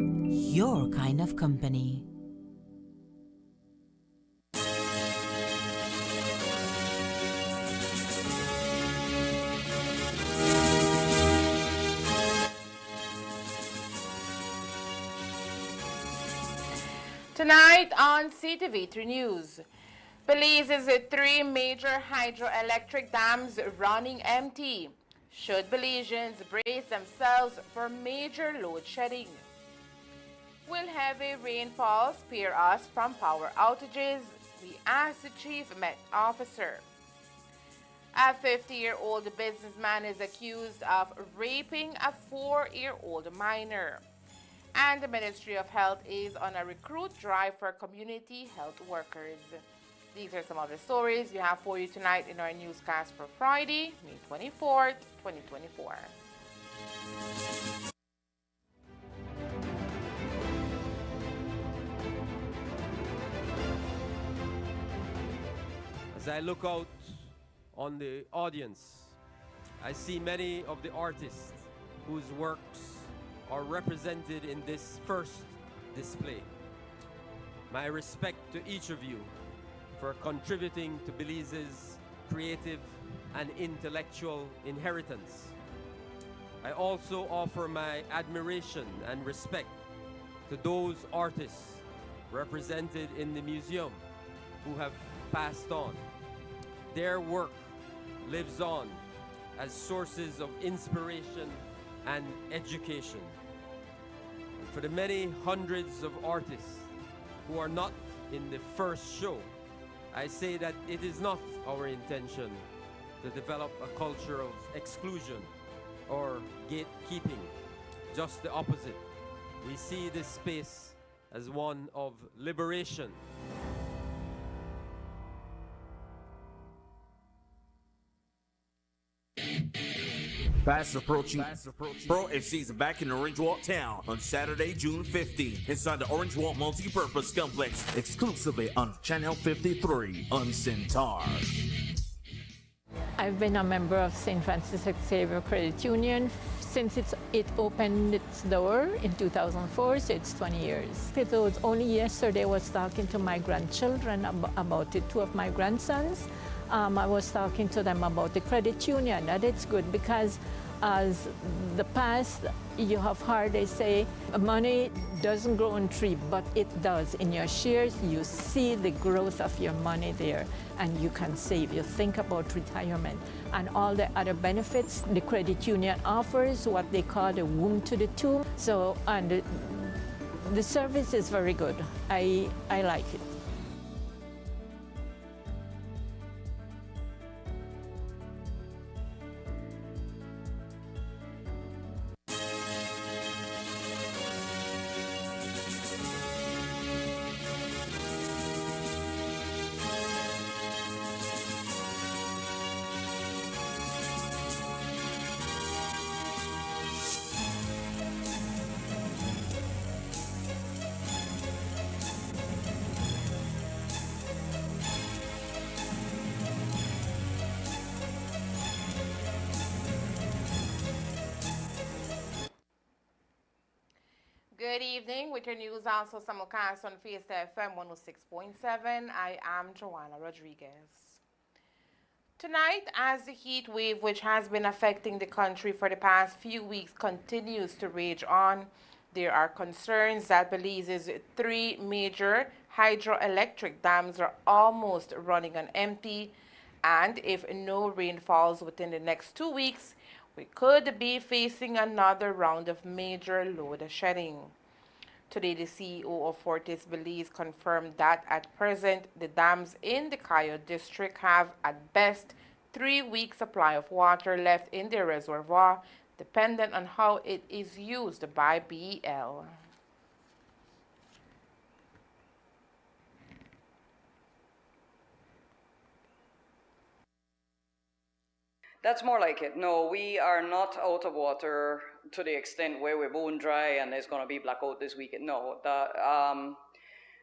FM, your kind of company. Tonight on Ctv3 News, Belize's three major hydroelectric dams running empty. Should Belizeans brace themselves for major load shedding? Will heavy rainfall spare us from power outages? We asked the Chief Met Officer. A 50-year-old businessman is accused of raping a 4-year-old minor. And the Ministry of Health is on a recruit drive for community health workers. These are some of the stories we have for you tonight in our newscast for Friday, May 24th, 2024. As I look out on the audience, I see many of the artists whose works are represented in this first display. My respect to each of you for contributing to Belize's creative and intellectual inheritance. I also offer my admiration and respect to those artists represented in the museum who have passed on. Their work lives on as sources of inspiration and education. For the many hundreds of artists who are not in the first show, I say that it is not our intention to develop a culture of exclusion or gatekeeping. Just the opposite. We see this space as one of liberation. Fast approaching. Pro FC is back in Orange Walk Town on Saturday, June 15th, inside the Orange Walk Multi-Purpose Complex, exclusively on Channel 53 on Centaur. I've been a member of St. Francis Xavier Credit Union since it opened its door in 2004, so it's 20 years. It was only yesterday I was talking to my grandchildren about it, two of my grandsons. I was talking to them about the credit union, that it's good because as the past, you have heard they say money doesn't grow on tree, but it does. In your shares, you see the growth of your money there and you can save. You think about retirement and all the other benefits the credit union offers, what they call the womb to the tomb. So, and the service is very good. I like it. Good evening. With your news also simulcast on Fiesta FM 106.7. I am Joanna Rodriguez. Tonight, as the heat wave which has been affecting the country for the past few weeks continues to rage on, there are concerns that Belize's three major hydroelectric dams are almost running on empty, and if no rain falls within the next 2 weeks, we could be facing another round of major load shedding. Today, the CEO of Fortis Belize confirmed that at present, the dams in the Cayo district have at best 3 weeks supply of water left in their reservoir, dependent on how it is used by BEL. That's more like it. No, we are not out of water to the extent where we're bone dry and there's going to be blackout this weekend. No,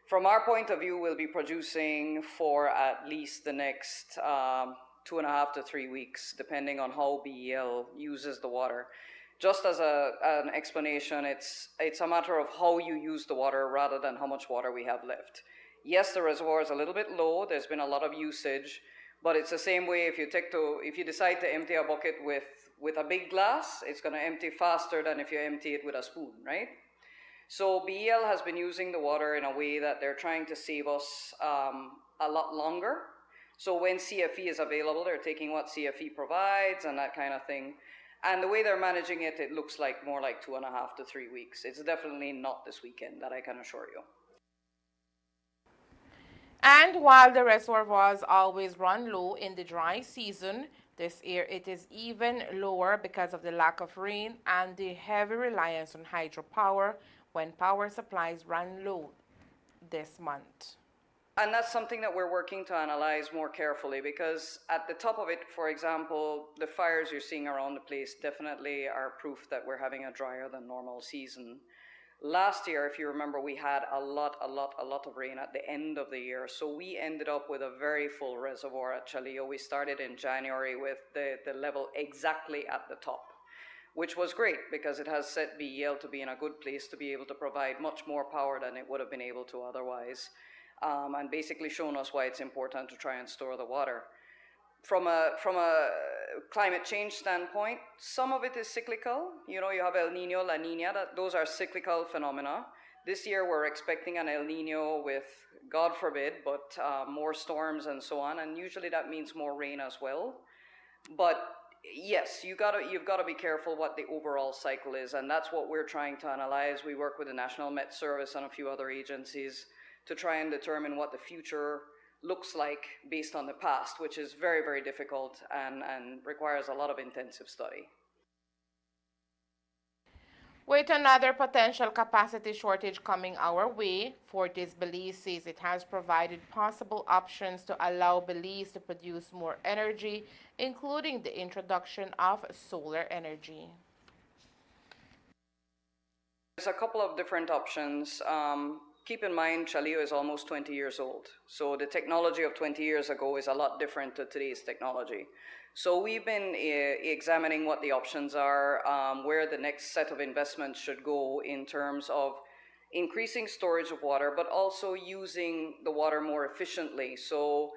from our point of view, we'll be producing for at least the next 2.5 to 3 weeks, depending on how BEL uses the water. Just as an explanation, it's a matter of how you use the water rather than how much water we have left. Yes, the reservoir is a little bit low. There's been a lot of usage, but it's the same way if you decide to empty a bucket with a big glass, it's going to empty faster than if you empty it with a spoon, right? So BEL has been using the water in a way that they're trying to save us a lot longer. So when CFE is available, they're taking what CFE provides and that kind of thing. And the way they're managing it, it looks like more like 2.5 to 3 weeks. It's definitely not this weekend, that I can assure you. And while the reservoirs always run low in the dry season, this year it is even lower because of the lack of rain and the heavy reliance on hydropower when power supplies ran low this month. And that's something that we're working to analyze more carefully, because at the top of it, for example, the fires you're seeing around the place definitely are proof that we're having a drier than normal season. Last year, if you remember, we had a lot of rain at the end of the year. So we ended up with a very full reservoir at Chaleo. We started in January with the level exactly at the top, which was great because it has set BEL to be in a good place to be able to provide much more power than it would have been able to otherwise. And basically shown us why it's important to try and store the water. From a climate change standpoint, some of it is cyclical. You know, you have El Nino, La Nina, those are cyclical phenomena. This year we're expecting an El Nino with, God forbid, but more storms and so on, and usually that means more rain as well. But yes, you've got to be careful what the overall cycle is, and that's what we're trying to analyze. We work with the National Met Service and a few other agencies to try and determine what the future looks like based on the past, which is very, very difficult and requires a lot of intensive study. With another potential capacity shortage coming our way, Fortis Belize says it has provided possible options to allow Belize to produce more energy, including the introduction of solar energy. There's a couple of different options. Keep in mind, Chaleo is almost 20 years old. So the technology of 20 years ago is a lot different to today's technology. So we've been examining what the options are, where the next set of investments should go in terms of increasing storage of water, but also using the water more efficiently. So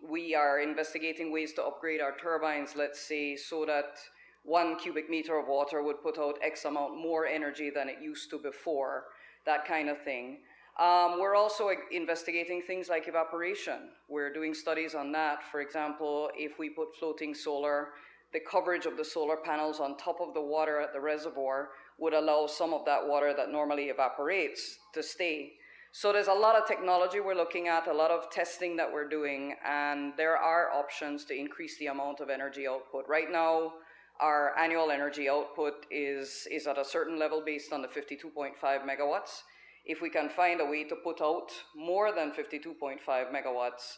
we are investigating ways to upgrade our turbines, let's say, so that 1 cubic meter of water would put out X amount more energy than it used to before. That kind of thing. We're also investigating things like evaporation. We're doing studies on that. For example, if we put floating solar, the coverage of the solar panels on top of the water at the reservoir would allow some of that water that normally evaporates to stay. So there's a lot of technology we're looking at, a lot of testing that we're doing, and there are options to increase the amount of energy output. Right now, our annual energy output is at a certain level based on the 52.5 megawatts. If we can find a way to put out more than 52.5 megawatts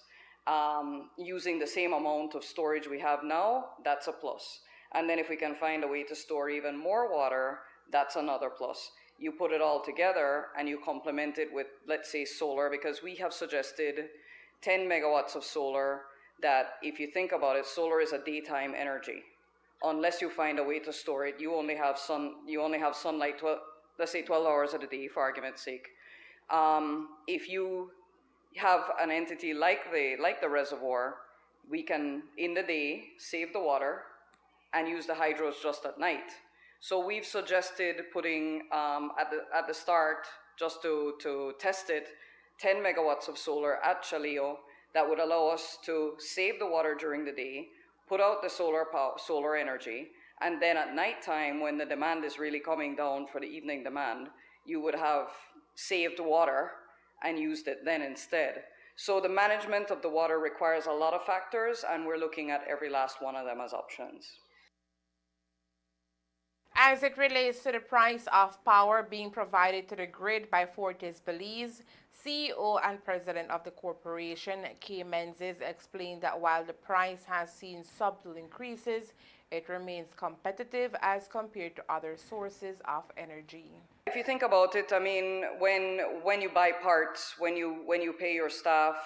using the same amount of storage we have now, that's a plus. And then if we can find a way to store even more water, that's another plus. You put it all together and you complement it with, let's say, solar, because we have suggested 10 megawatts of solar that, if you think about it, solar is a daytime energy. Unless you find a way to store it, you only have sunlight, let's say 12 hours of the day, for argument's sake. If you have an entity like the reservoir, we can, in the day, save the water and use the hydros just at night. So we've suggested putting, at the start, just to test it, 10 megawatts of solar at Chaleo that would allow us to save the water during the day, put out the solar energy, and then at nighttime, when the demand is really coming down for the evening demand, you would have saved water and used it then instead. So the management of the water requires a lot of factors, and we're looking at every last one of them as options. As it relates to the price of power being provided to the grid by Fortis Belize, CEO and President of the corporation, Kay Menzies, explained that while the price has seen subtle increases, it remains competitive as compared to other sources of energy. If you think about it, I mean, when you buy parts, when you pay your staff,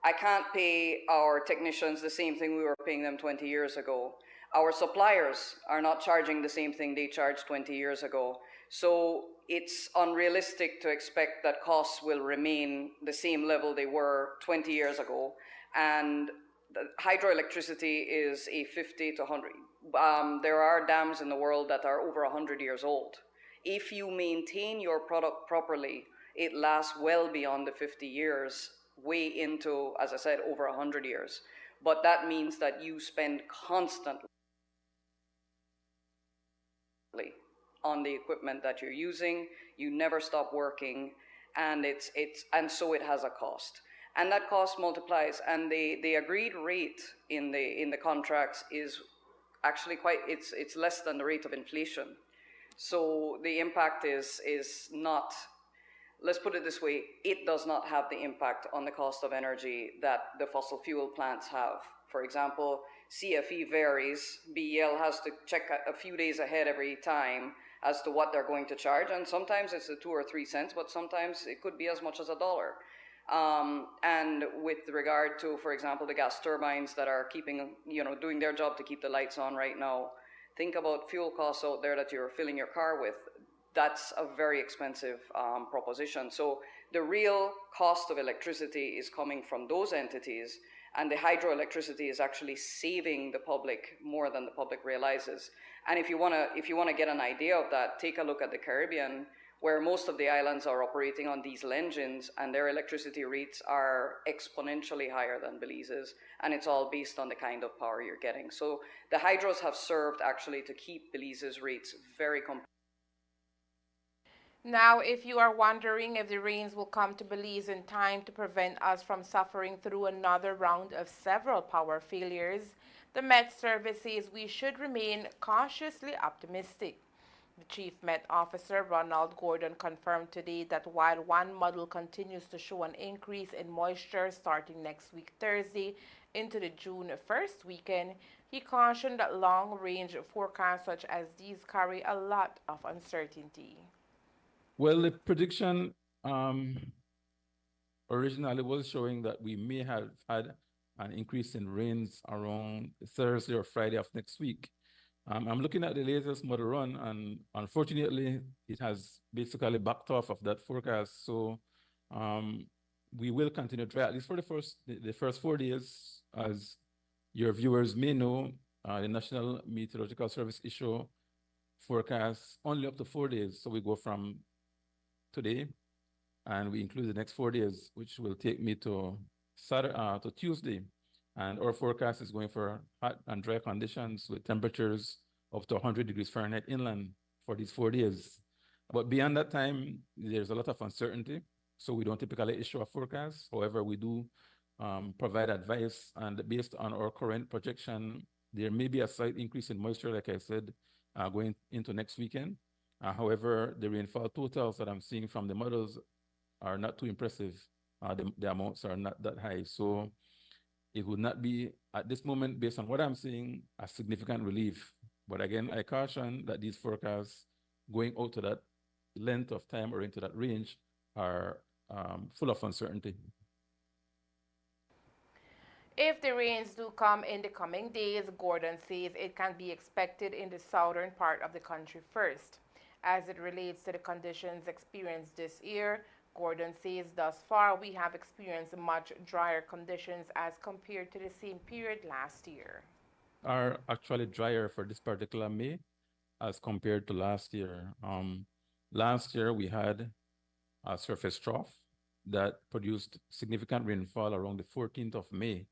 I can't pay our technicians the same thing we were paying them 20 years ago. Our suppliers are not charging the same thing they charged 20 years ago. So it's unrealistic to expect that costs will remain the same level they were 20 years ago. And hydroelectricity is a 50 to 100. There are dams in the world that are over 100 years old. If you maintain your product properly, it lasts well beyond the 50 years, way into, as I said, over 100 years. But that means that you spend constantly on the equipment that you're using, you never stop working, and so it has a cost. And that cost multiplies, and the agreed rate in the contracts is actually it's less than the rate of inflation. So the impact is not, let's put it this way, it does not have the impact on the cost of energy that the fossil fuel plants have. For example, CFE varies. BEL has to check a few days ahead every time as to what they're going to charge, and sometimes it's a 2 or 3 cents, but sometimes it could be as much as $1. And with regard to, for example, the gas turbines that are doing their job to keep the lights on right now, think about fuel costs out there that you're filling your car with. That's a very expensive proposition. So the real cost of electricity is coming from those entities, and the hydroelectricity is actually saving the public more than the public realizes. And if you want to get an idea of that, take a look at the Caribbean, where most of the islands are operating on diesel engines, and their electricity rates are exponentially higher than Belize's, and it's all based on the kind of power you're getting. So the hydros have served actually to keep Belize's rates very competitive. Now, if you are wondering if the rains will come to Belize in time to prevent us from suffering through another round of several power failures, the Met Service says we should remain cautiously optimistic. The Chief Met Officer, Ronald Gordon, confirmed today that while one model continues to show an increase in moisture starting next week Thursday into the June 1st weekend, he cautioned that long-range forecasts such as these carry a lot of uncertainty. Well, the prediction originally was showing that we may have had an increase in rains around Thursday or Friday of next week. I'm looking at the latest model run, and unfortunately, it has basically backed off of that forecast. So we will continue to try, at least for the first 4 days. As your viewers may know, the National Meteorological Service issue forecasts only up to 4 days. So we go from today, and we include the next 4 days, which will take me to Tuesday. And our forecast is going for hot and dry conditions with temperatures up to 100 degrees Fahrenheit inland for these 4 days. But beyond that time, there's a lot of uncertainty. So we don't typically issue a forecast. However, we do provide advice. And based on our current projection, there may be a slight increase in moisture, like I said, going into next weekend. However, the rainfall totals that I'm seeing from the models are not too impressive. The amounts are not that high. So it would not be, at this moment, based on what I'm seeing, a significant relief. But again, I caution that these forecasts going out to that length of time or into that range are full of uncertainty. If the rains do come in the coming days, Gordon says it can be expected in the southern part of the country first. As it relates to the conditions experienced this year, Gordon says thus far we have experienced much drier conditions as compared to the same period last year. Are actually drier for this particular May as compared to last year. Last year we had a surface trough that produced significant rainfall around the 14th of May.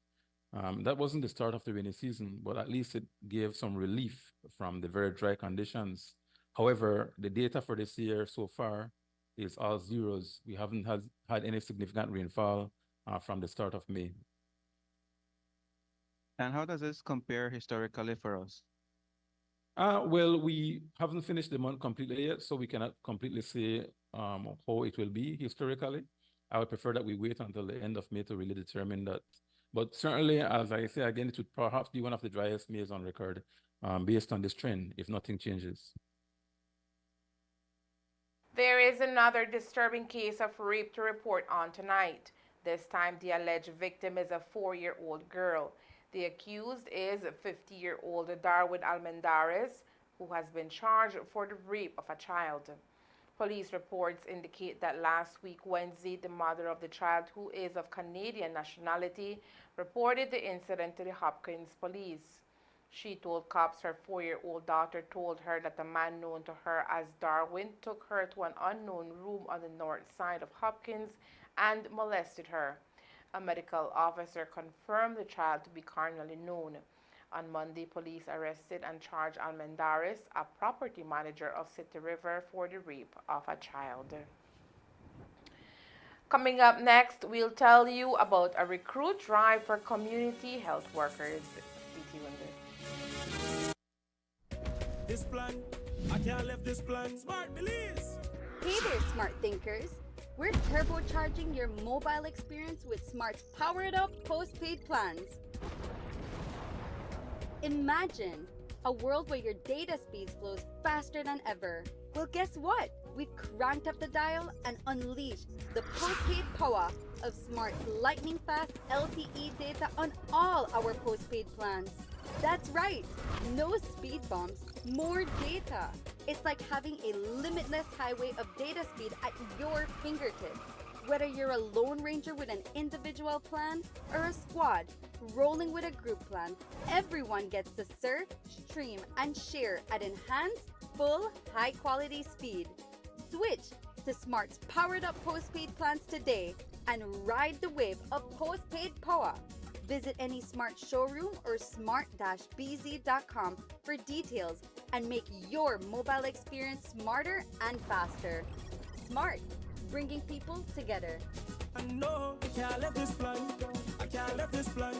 That wasn't the start of the rainy season, but at least it gave some relief from the very dry conditions. However, the data for this year so far is all zeros. We haven't had any significant rainfall from the start of May. And how does this compare historically for us? Well, we haven't finished the month completely yet, so we cannot completely say how it will be historically. I would prefer that we wait until the end of May to really determine that. But certainly, as I say again, it would perhaps be one of the driest Mays on record based on this trend, if nothing changes. There is another disturbing case of rape to report on tonight. This time, the alleged victim is a 4-year-old girl. The accused is 50-year-old Darwin Almendares, who has been charged for the rape of a child. Police reports indicate that last week, Wednesday, the mother of the child, who is of Canadian nationality, reported the incident to the Hopkins police. She told cops her 4-year-old daughter told her that a man known to her as Darwin took her to an unknown room on the north side of Hopkins and molested her. A medical officer confirmed the child to be carnally known. On Monday, police arrested and charged Almendares, a property manager of City River, for the rape of a child. Coming up next, we'll tell you about a recruit drive for community health workers. Stay tuned. This plan, I can't leave this plan. Smart Belize. Hey there, smart thinkers. We're turbocharging your mobile experience with Smart's powered up postpaid plans. Imagine a world where your data speed flows faster than ever. Well, guess what? We've cranked up the dial and unleashed the postpaid power of Smart's lightning fast LTE data on all our postpaid plans. That's right, no speed bumps, more data. It's like having a limitless highway of data speed at your fingertips. Whether you're a Lone Ranger with an individual plan or a squad rolling with a group plan, everyone gets to surf, stream, and share at enhanced, full, high-quality speed. Switch to Smart's powered-up postpaid plans today and ride the wave of postpaid power. Visit any Smart showroom or smart-bz.com for details and make your mobile experience smarter and faster. Smart, bringing people together. I know I can't leave this plan. I can't leave this plan.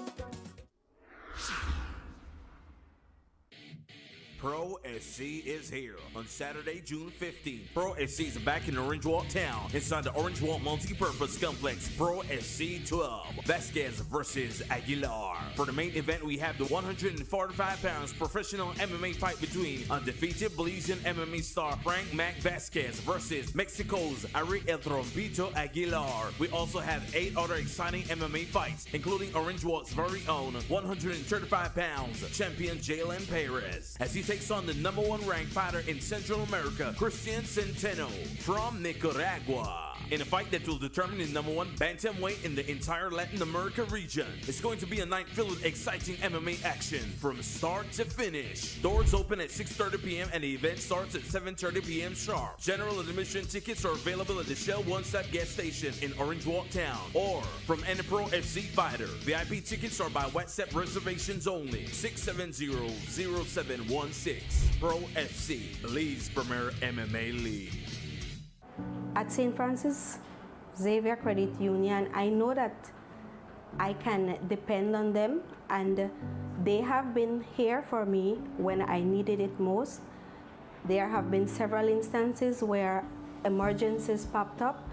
Pro FC is here on Saturday, June 15th. Pro FC is back in Orange Walk Town inside the Orange Walk Multi-Purpose Complex. Pro FC 12, Vasquez versus Aguilar. For the main event, we have the 145 pounds professional MMA fight between undefeated Belizean MMA star Frank Mac Vasquez versus Mexico's Ari El Trompito Aguilar. We also have 8 other exciting MMA fights, including Orange Walk's very own 135 pounds champion Jalen Perez, as he takes on the #1 ranked fighter in Central America, Christian Centeno from Nicaragua, in a fight that will determine the #1 bantamweight in the entire Latin America region. It's going to be a night filled with exciting MMA action from start to finish. Doors open at 6:30 p.m. and the event starts at 7:30 p.m. sharp. General admission tickets are available at the Shell One Stop gas station in Orange Walk Town or from any Pro FC fighter. VIP tickets are by WhatsApp reservations only. 670-0716. Pro FC, Belize Premier MMA League. At St. Francis Xavier Credit Union, I know that I can depend on them, and they have been here for me when I needed it most. There have been several instances where emergencies popped up,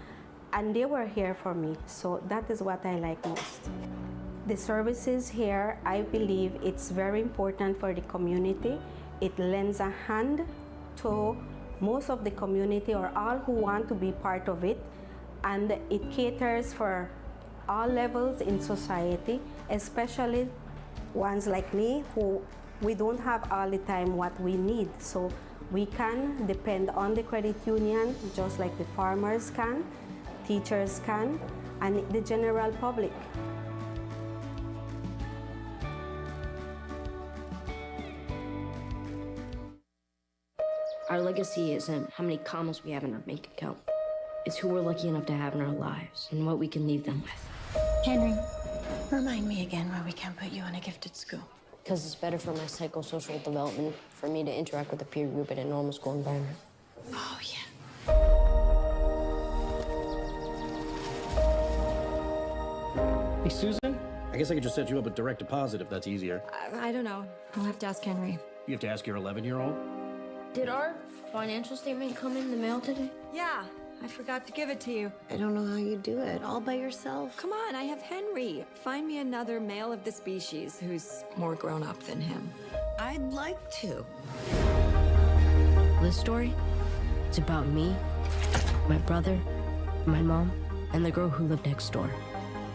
and they were here for me, so that is what I like most. The services here, I believe it's very important for the community. It lends a hand to most of the community or all who want to be part of it, and it caters for all levels in society, especially ones like me who we don't have all the time what we need. So we can depend on the credit union just like the farmers can, teachers can, and the general public. Our legacy isn't how many commas we have in our bank account. It's who we're lucky enough to have in our lives and what we can leave them with. Henry, remind me again why we can't put you in a gifted school. Because it's better for my psychosocial development for me to interact with a peer group in a normal school environment. Oh, yeah. Hey, Susan? I guess I could just set you up with direct deposit if that's easier. I don't know. I'll have to ask Henry. You have to ask your 11-year-old? Did our financial statement come in the mail today? Yeah, I forgot to give it to you. I don't know how you do it all by yourself. Come on, I have Henry. Find me another male of the species who's more grown up than him. I'd like to. This story, it's about me, my brother, my mom, and the girl who lived next door.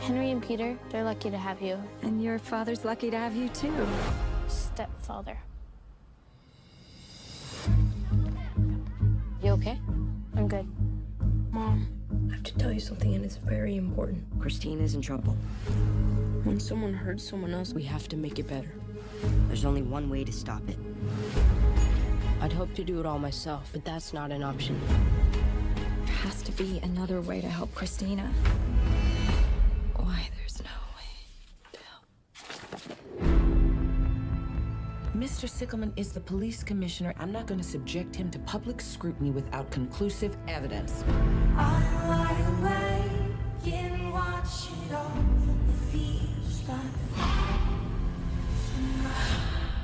Henry and Peter, they're lucky to have you. And your father's lucky to have you too. Stepfather. You okay? I'm good. Mom, I have to tell you something, and it's very important. Christine is in trouble. When someone hurts someone else, we have to make it better. There's only one way to stop it. I'd hope to do it all myself, but that's not an option. There has to be another way to help Christina. Why there's no way to help. Mr. Sickleman is the police commissioner. I'm not going to subject him to public scrutiny without conclusive evidence.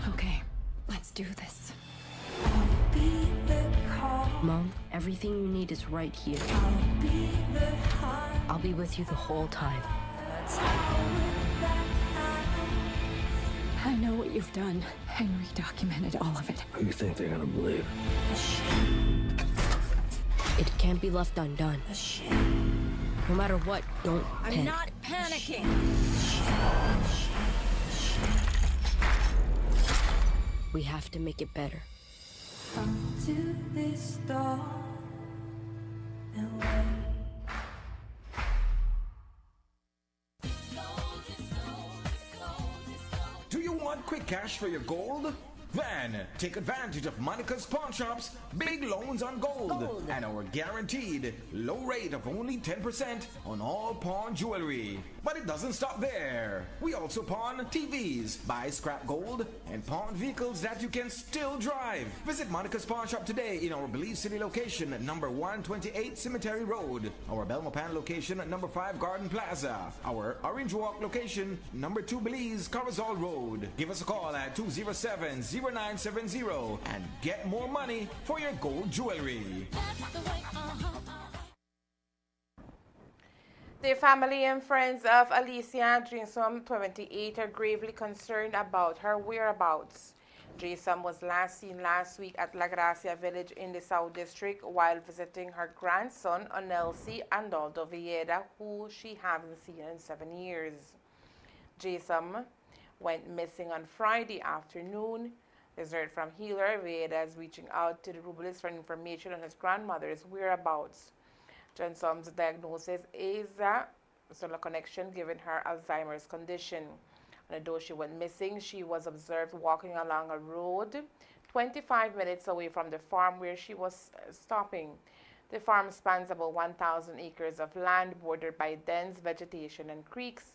Okay, let's do this. Mom, everything you need is right here. I'll be with you the whole time. I know what you've done. Henry documented all of it. You think they're gonna believe? It can't be left undone. No matter what, don't panic. I'm not panicking. We have to make it better. To this door and wait. Do you want quick cash for your gold? Then take advantage of Monica's Pawn Shop's big loans on gold and our guaranteed low rate of only 10% on all pawn jewelry. But it doesn't stop there. We also pawn TVs, buy scrap gold, and pawn vehicles that you can still drive. Visit Monica's Pawn Shop today in our Belize City location at number 128 Cemetery Road, our Belmopan location at number 5 Garden Plaza, our Orange Walk location, number 2 Belize Carazal Road. Give us a call at 207-0970 and get more money for your gold jewelry. The family and friends of Alicia Jason, 28, are gravely concerned about her whereabouts. Jason was last seen last week at La Gracia village in the South District while visiting her grandson, Onelsi Andaldo Villeda, who she hasn't seen in 7 years. Jason went missing on Friday afternoon. There's heard from Healer. Villeda is reaching out to the Rubelis for information on his grandmother's whereabouts. Johnson's diagnosis is a cellular connection given her Alzheimer's condition. And although she went missing, she was observed walking along a road 25 minutes away from the farm where she was stopping. The farm spans about 1,000 acres of land bordered by dense vegetation and creeks.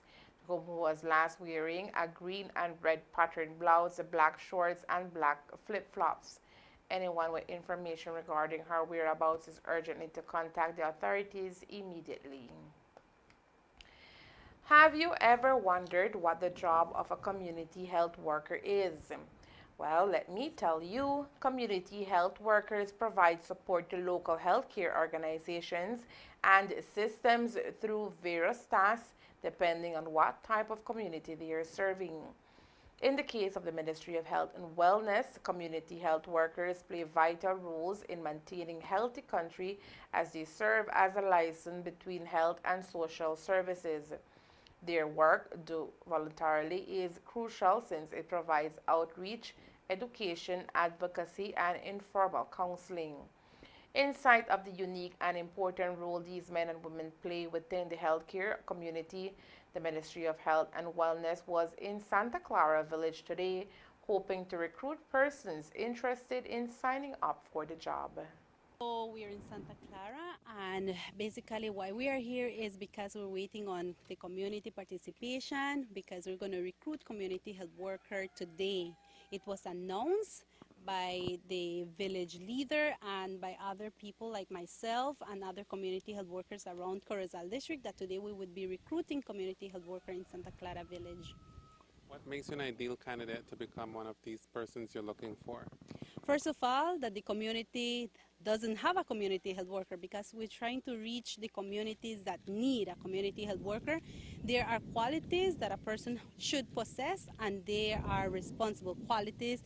Who was last wearing a green and red patterned blouse, black shorts, and black flip-flops. Anyone with information regarding her whereabouts is urgently to contact the authorities immediately. Have you ever wondered what the job of a community health worker is? Well, let me tell you, community health workers provide support to local healthcare organizations and systems through various tasks depending on what type of community they are serving. In the case of the Ministry of Health and Wellness, community health workers play vital roles in maintaining a healthy country as they serve as a liaison between health and social services. Their work, done voluntarily, is crucial since it provides outreach, education, advocacy, and informal counseling. In sight of the unique and important role these men and women play within the healthcare community, the Ministry of Health and Wellness was in Santa Clara Village today, hoping to recruit persons interested in signing up for the job. So we are in Santa Clara, and basically why we are here is because we're waiting on the community participation, because we're going to recruit community health worker today. It was announced by the village leader and by other people like myself and other community health workers around Corozal District that today we would be recruiting community health worker in Santa Clara Village. What makes you an ideal candidate to become one of these persons you're looking for? First of all, that the community doesn't have a community health worker, because we're trying to reach the communities that need a community health worker. There are qualities that a person should possess, and there are responsible qualities.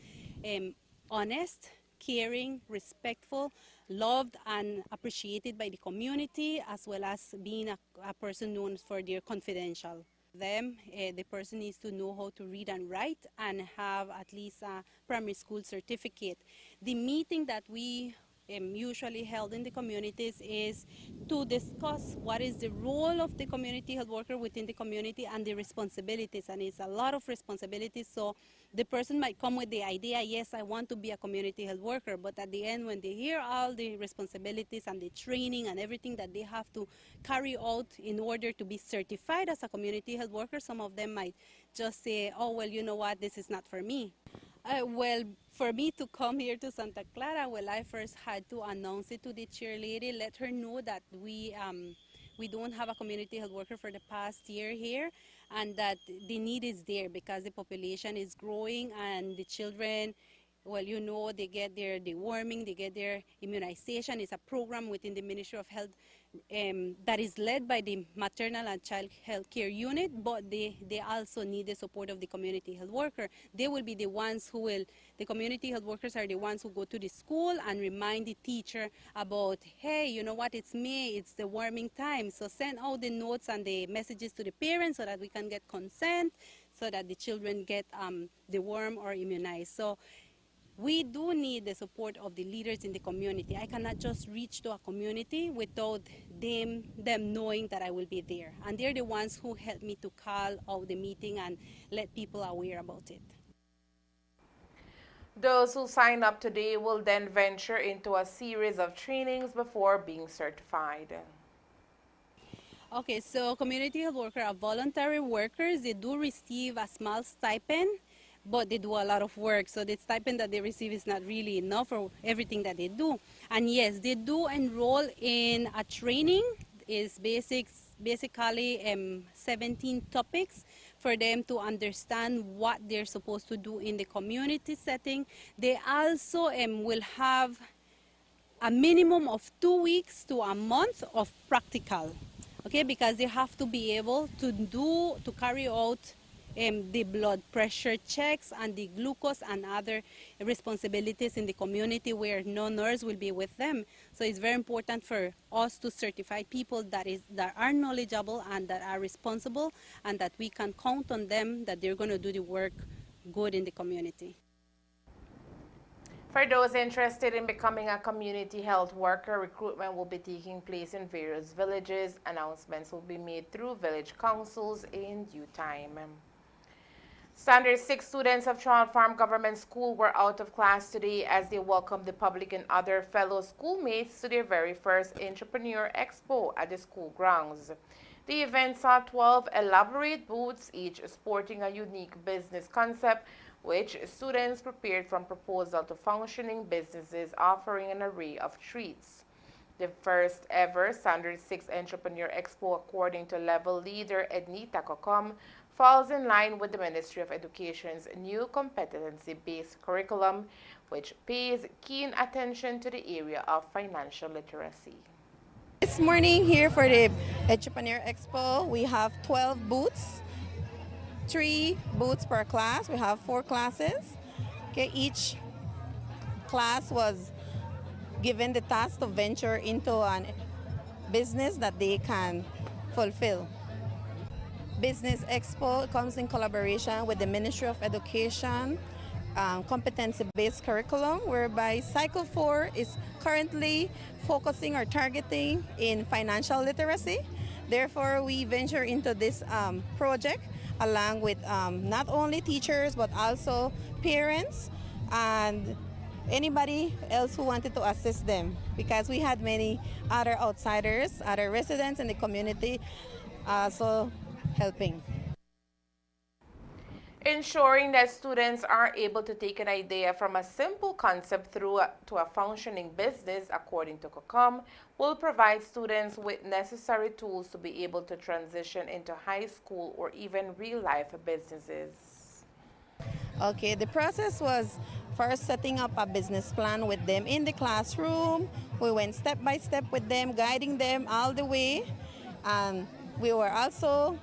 Honest, caring, respectful, loved and appreciated by the community, as well as being a person known for their confidential. The person needs to know how to read and write and have at least a primary school certificate. The meeting that we usually held in the communities is to discuss what is the role of the community health worker within the community and the responsibilities, and it's a lot of responsibilities. So the person might come with the idea, yes, I want to be a community health worker, but at the end, when they hear all the responsibilities and the training and everything that they have to carry out in order to be certified as a community health worker, some of them might just say, oh, well, you know what, this is not for me. Well, for me to come here to Santa Clara, well, I first had to announce it to the chairlady, let her know that we don't have a community health worker for the past year here, and that the need is there because the population is growing and the children, well, you know, they get their deworming, they get their immunization. It's a program within the Ministry of Health that is led by the maternal and child health care unit, but they also need the support of the community health worker. They will be the ones who will, the community health workers are the ones who go to the school and remind the teacher about, hey, you know what, it's May, it's the warming time, so send out the notes and the messages to the parents so that we can get consent, so that the children get dewormed or immunized. So we do need the support of the leaders in the community. I cannot just reach to a community without them knowing that I will be there. And they're the ones who help me to call out the meeting and let people aware about it. Those who sign up today will then venture into a series of trainings before being certified. Okay, so community health workers are voluntary workers. They do receive a small stipend, but they do a lot of work. So the stipend that they receive is not really enough for everything that they do. And yes, they do enroll in a training. It's basically 17 topics for them to understand what they're supposed to do in the community setting. They also will have a minimum of 2 weeks to a month of practical, okay, because they have to be able to carry out the blood pressure checks and the glucose and other responsibilities in the community where no nurse will be with them. So it's very important for us to certify people that are knowledgeable and that are responsible, and that we can count on them that they're going to do the work good in the community. For those interested in becoming a community health worker, recruitment will be taking place in various villages. Announcements will be made through village councils in due time. Standard 6 students of Charlotte Farm Government School were out of class today as they welcomed the public and other fellow schoolmates to their very first Entrepreneur Expo at the school grounds. The event saw 12 elaborate booths, each sporting a unique business concept, which students prepared from proposal to functioning businesses offering an array of treats. The first ever Standard 6 Entrepreneur Expo, according to level leader Ednita Kokom, falls in line with the Ministry of Education's new competency-based curriculum, which pays keen attention to the area of financial literacy. This morning here for the Entrepreneur Expo, we have 12 booths, 3 booths per class. We have 4 classes. Okay, each class was given the task to venture into a business that they can fulfill. Business Expo comes in collaboration with the Ministry of Education competency-based curriculum, whereby Cycle 4 is currently focusing or targeting in financial literacy. Therefore, we venture into this project along with not only teachers but also parents and anybody else who wanted to assist them, because we had many other outsiders, other residents in the community also helping. Ensuring that students are able to take an idea from a simple concept through to a functioning business, according to COCOM, will provide students with necessary tools to be able to transition into high school or even real-life businesses. Okay, the process was first setting up a business plan with them in the classroom. We went step by step with them, guiding them all the way. And we were also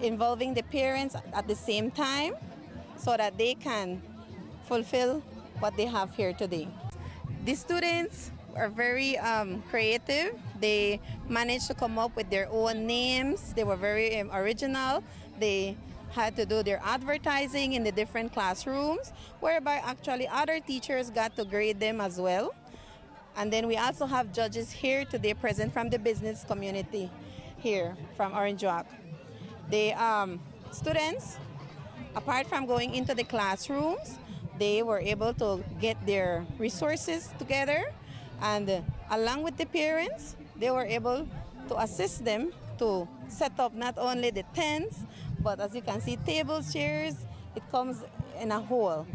involving the parents at the same time so that they can fulfill what they have here today. The students are very creative. They managed to come up with their own names. They were very original. They had to do their advertising in the different classrooms, whereby actually other teachers got to grade them as well. And then we also have judges here today present from the business community here from Orange Walk. The students, apart from going into the classrooms, they were able to get their resources together, and along with the parents, they were able to assist them to set up not only the tents, but as you can see, tables, chairs, it comes in a whole.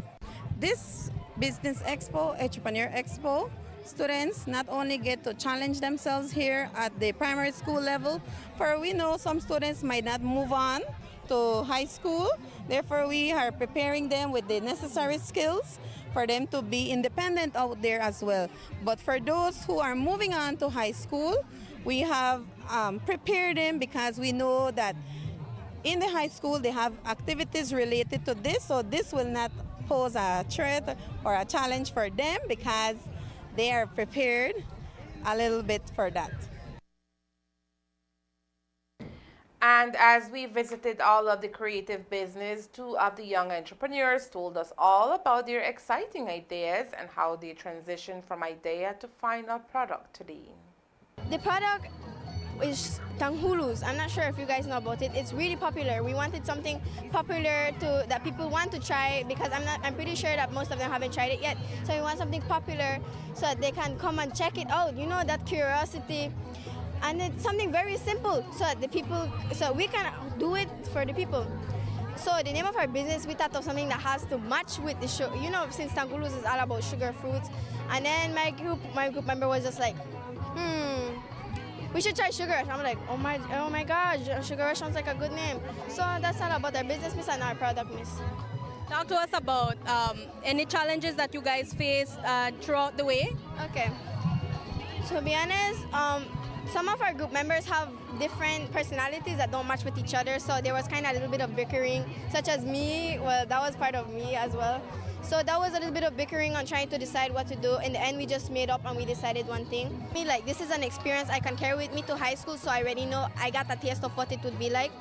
This Business Expo, Entrepreneur Expo, students not only get to challenge themselves here at the primary school level, for we know some students might not move on to high school, therefore we are preparing them with the necessary skills for them to be independent out there as well. But for those who are moving on to high school, we have prepared them because we know that in the high school they have activities related to this, so this will not pose a threat or a challenge for them because they are prepared a little bit for that. And as we visited all of the creative business, 2 of the young entrepreneurs told us all about their exciting ideas and how they transitioned from idea to final product today. The product is tanghulus. I'm not sure if you guys know about it. It's really popular. We wanted something popular that people want to try, because I'm pretty sure that most of them haven't tried it yet. So we want something popular so that they can come and check it out. You know, that curiosity. And it's something very simple so that so we can do it for the people. So the name of our business, we thought of something that has to match with the show. You know, since Tangulus is all about sugar fruits. And then my group member was just like, we should try Sugar Rush. I'm like, oh my gosh, Sugar Rush sounds like a good name. So that's all about our business, miss, and our product, miss. Talk to us about any challenges that you guys faced throughout the way. Okay. To be honest, some of our group members have different personalities that don't match with each other, so there was kind of a little bit of bickering, such as me. Well, that was part of me as well. So that was a little bit of bickering on trying to decide what to do. In the end, we just made up and we decided one thing. Like, this is an experience I can carry with me to high school, so I already know I got a taste of what it would be like.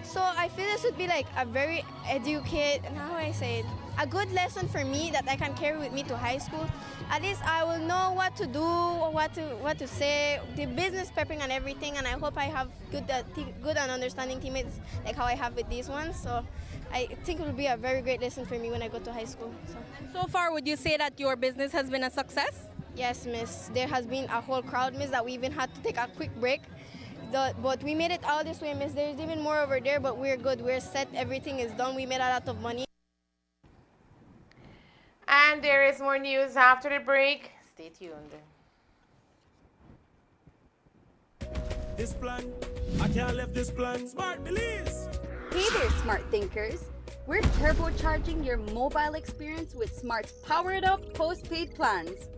So I feel this would be like a very a good lesson for me that I can carry with me to high school. At least I will know what to do, what to say, the business prepping and everything, and I hope I have good and understanding teammates like how I have with these ones. So I think it will be a very great lesson for me when I go to high school. So far, would you say that your business has been a success? Yes, miss. There has been a whole crowd, miss, that we even had to take a quick break. But we made it all this way, miss. There's even more over there, but we're good. We're set. Everything is done. We made a lot of money. And there is more news after the break. Stay tuned. This plan, I can't leave this plan. Smart Belize. Hey there, smart thinkers. We're turbocharging your mobile experience with Smart's powered up postpaid plans.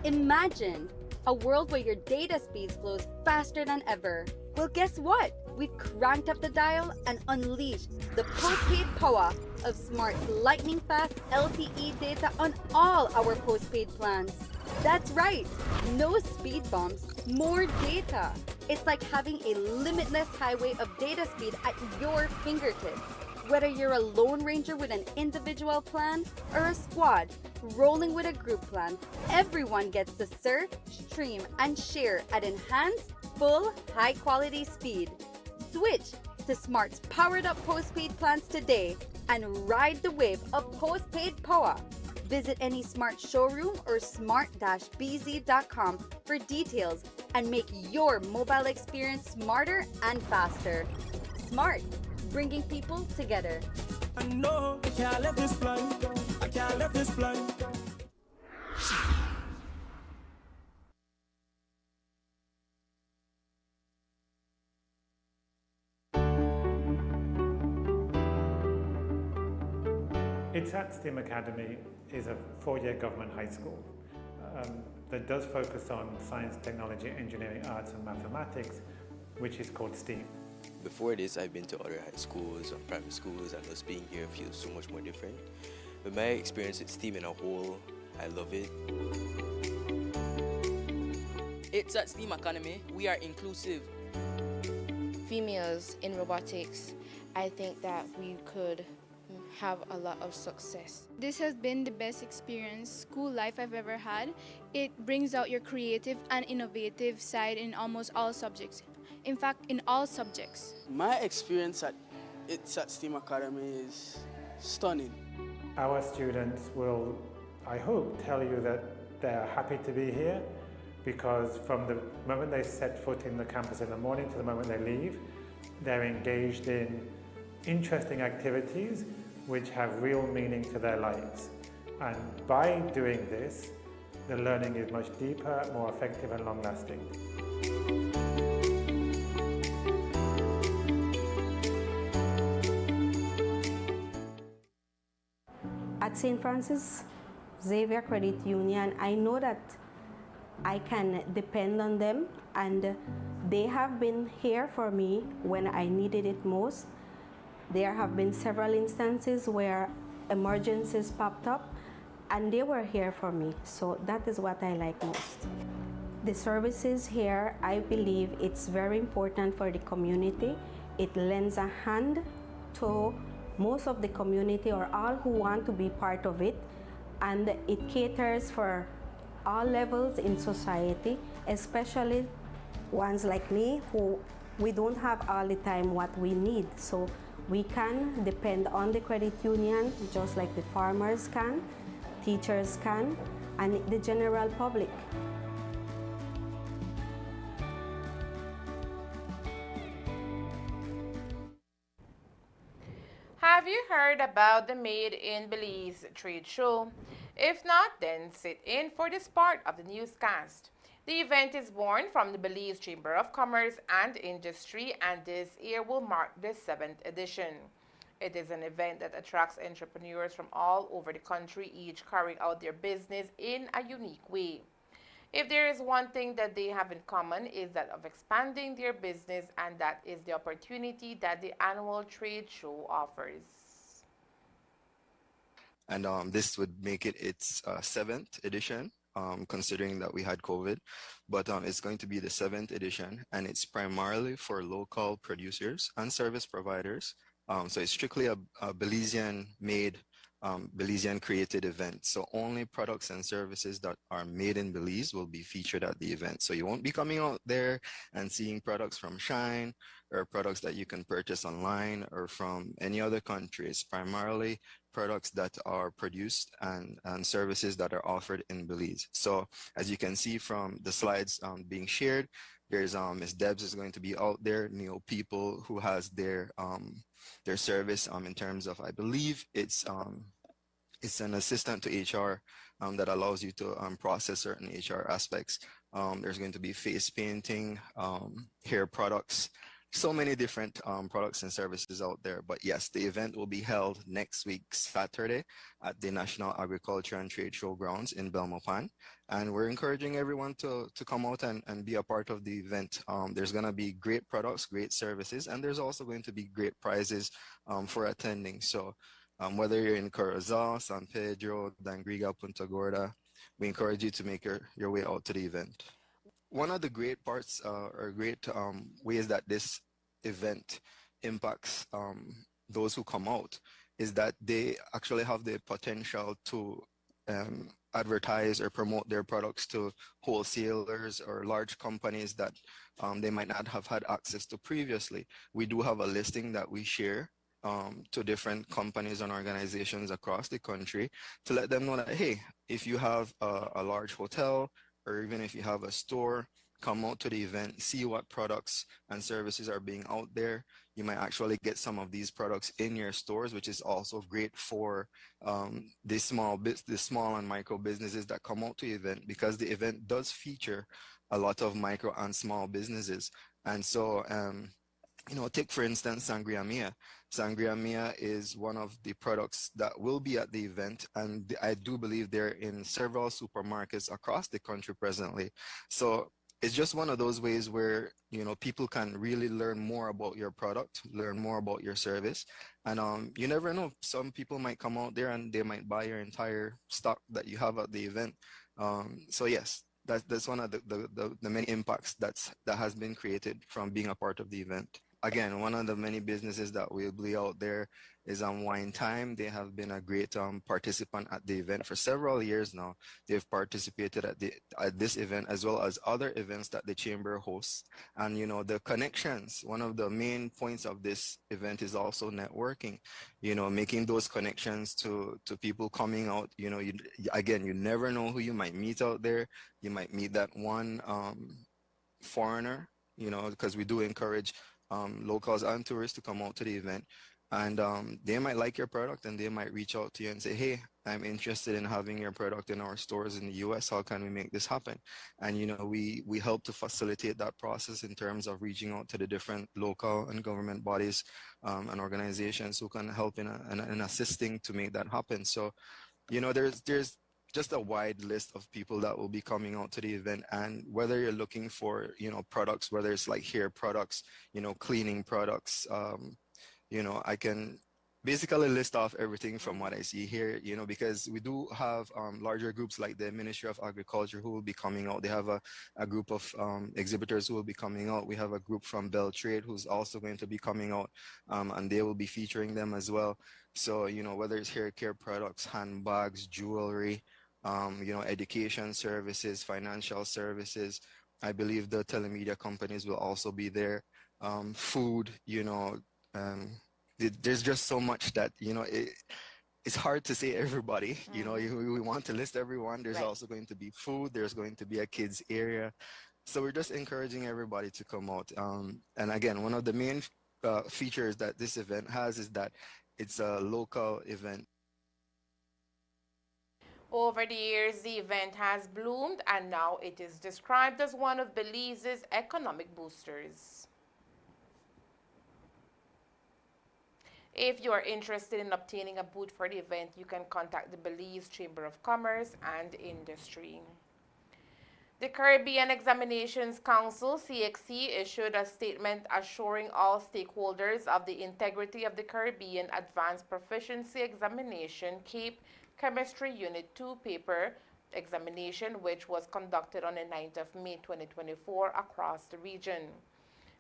Imagine a world where your data speed flows faster than ever. Well, guess what? We've cranked up the dial and unleashed the postpaid power of Smart's lightning-fast LTE data on all our postpaid plans. That's right, no speed bumps, more data. It's like having a limitless highway of data speed at your fingertips. Whether you're a lone ranger with an individual plan or a squad rolling with a group plan, everyone gets to surf, stream, and share at enhanced, full, high-quality speed. Switch to Smart's powered-up postpaid plans today and ride the wave of postpaid power. Visit any Smart showroom or smart-bz.com for details and make your mobile experience smarter and faster. Smart, bringing people together. No, I can't leave this plan. I can't leave this plan. ITSAT STEAM Academy is a 4-year government high school that does focus on science, technology, engineering, arts and mathematics, which is called STEAM. Before this, I've been to other high schools and primary schools, and just being here feels so much more different. But my experience with STEAM in a whole I love it. It's at STEAM Academy. We are inclusive. Females in robotics, I think that we could have a lot of success. This has been the best experience school life I've ever had. It brings out your creative and innovative side in almost all subjects. In fact, in all subjects. My experience at STEAM Academy is stunning. Our students will, I hope, tell you that they're happy to be here, because from the moment they set foot in the campus in the morning to the moment they leave, they're engaged in interesting activities which have real meaning to their lives. And by doing this, the learning is much deeper, more effective and long-lasting. At St. Francis Xavier Credit Union, I know that I can depend on them, and they have been here for me when I needed it most. There have been several instances where emergencies popped up and they were here for me, so that is what I like most. The services here, I believe it's very important for the community. It lends a hand to most of the community, or all who want to be part of it, and it caters for all levels in society, especially ones like me who we don't have all the time what we need. So we can depend on the credit union just like the farmers can, teachers can, and the general public. Have you heard about the Made in Belize trade show? If not, then sit in for this part of the newscast. The event is born from the Belize Chamber of Commerce and Industry, and this year will mark the 7th edition. It is an event that attracts entrepreneurs from all over the country, each carrying out their business in a unique way. If there is one thing that they have in common, is that of expanding their business, and that is the opportunity that the annual trade show offers. And this would make it its 7th edition, considering that we had COVID. But it's going to be the 7th edition, and it's primarily for local producers and service providers. So it's strictly a Belizean-made, Belizean-created event. So only products and services that are made in Belize will be featured at the event. So you won't be coming out there and seeing products from Shine or products that you can purchase online or from any other country. It's primarily products that are produced and services that are offered in Belize. So as you can see from the slides being shared, there's Ms. Debs is going to be out there, Neo People, who has their service in terms of, I believe it's an assistant to HR that allows you to process certain HR aspects. There's going to be face painting, hair products, so many different products and services out there. But yes, the event will be held next week, Saturday, at the National Agriculture and Trade Show grounds in Belmopan. And we're encouraging everyone to come out and be a part of the event. There's going to be great products, great services, and there's also going to be great prizes for attending. So whether you're in Corozal, San Pedro, Dangriga, Punta Gorda, we encourage you to make your way out to the event. One of the great parts or great ways that this event impacts those who come out is that they actually have the potential to advertise or promote their products to wholesalers or large companies that they might not have had access to previously. We do have a listing that we share to different companies and organizations across the country to let them know that, hey, if you have a large hotel, or even if you have a store, come out to the event, see what products and services are being out there. You might actually get some of these products in your stores, which is also great for the small and micro businesses that come out to the event, because the event does feature a lot of micro and small businesses. And so, take for instance, Sangria Mia. Sangria Mia is one of the products that will be at the event, and I do believe they're in several supermarkets across the country presently. So it's just one of those ways where, people can really learn more about your product, learn more about your service. And you never know, some people might come out there and they might buy your entire stock that you have at the event. So yes, that's one of the many impacts that has been created from being a part of the event. Again, one of the many businesses that will be out there is Wine Time. They have been a great participant at the event for several years now. They've participated at this event as well as other events that the chamber hosts. And the connections. One of the main points of this event is also networking. Making those connections to people coming out. Again, you never know who you might meet out there. You might meet that one foreigner. Because we do encourage locals and tourists to come out to the event, and they might like your product and they might reach out to you and say, hey, I'm interested in having your product in our stores in the US. How can we make this happen? And we help to facilitate that process in terms of reaching out to the different local and government bodies and organizations who can help in assisting to make that happen. So there's just a wide list of people that will be coming out to the event. And whether you're looking for, products, whether it's like hair products, cleaning products, I can basically list off everything from what I see here, because we do have larger groups like the Ministry of Agriculture who will be coming out. They have a group of exhibitors who will be coming out. We have a group from Bell Trade who's also going to be coming out, and they will be featuring them as well. So, whether it's hair care products, handbags, jewelry, education services, financial services. I believe the telemedia companies will also be there. Food, there's just so much that, it's hard to say everybody. We want to list everyone. There's also going to be food. There's going to be a kids area. So we're just encouraging everybody to come out. And again, one of the main features that this event has is that it's a local event. Over the years, the event has bloomed, and now it is described as one of Belize's economic boosters. If you are interested in obtaining a booth for the event, you can contact the Belize Chamber of Commerce and Industry. The Caribbean Examinations Council, CXC, issued a statement assuring all stakeholders of the integrity of the Caribbean Advanced Proficiency Examination Cape Chemistry Unit 2 paper examination, which was conducted on the 9th of May 2024 across the region.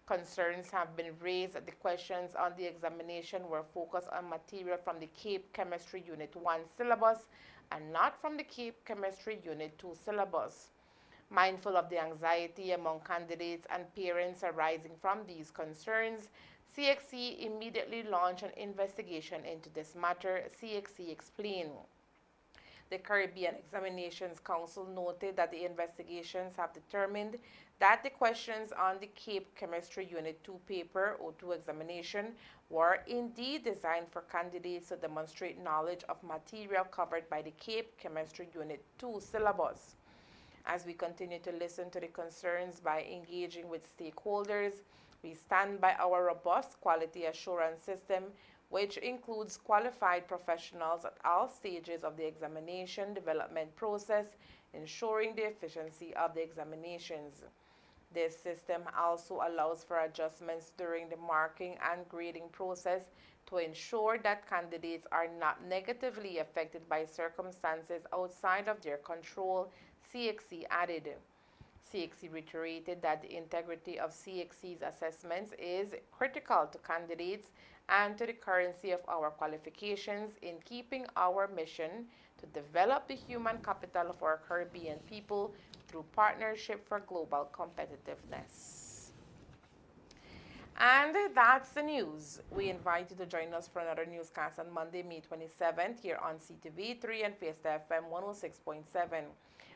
Concerns have been raised that the questions on the examination were focused on material from the Cape Chemistry Unit 1 syllabus and not from the Cape Chemistry Unit 2 syllabus. Mindful of the anxiety among candidates and parents arising from these concerns, CXC immediately launched an investigation into this matter, CXC explained. The Caribbean Examinations Council noted that the investigations have determined that the questions on the Cape Chemistry Unit 2 paper O2 examination were indeed designed for candidates to demonstrate knowledge of material covered by the Cape Chemistry Unit 2 syllabus. As we continue to listen to the concerns by engaging with stakeholders, we stand by our robust quality assurance system, which includes qualified professionals at all stages of the examination development process, ensuring the efficiency of the examinations. This system also allows for adjustments during the marking and grading process to ensure that candidates are not negatively affected by circumstances outside of their control, CXC added. CXC reiterated that the integrity of CXC's assessments is critical to candidates and to the currency of our qualifications in keeping our mission to develop the human capital of our Caribbean people through partnership for global competitiveness. And that's the news. We invite you to join us for another newscast on Monday, May 27th here on Ctv3 and Fiesta FM 106.7.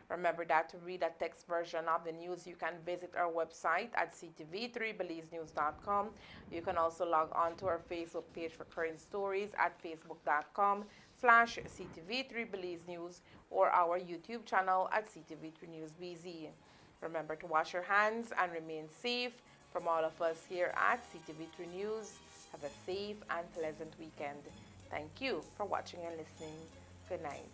Remember that to read a text version of the news, you can visit our website at ctv3belizenews.com. You can also log on to our Facebook page for current stories at facebook.com/ctv3belizenews or our YouTube channel at Ctv3 News BZ. Remember to wash your hands and remain safe. From all of us here at Ctv3 News, have a safe and pleasant weekend. Thank you for watching and listening. Good night.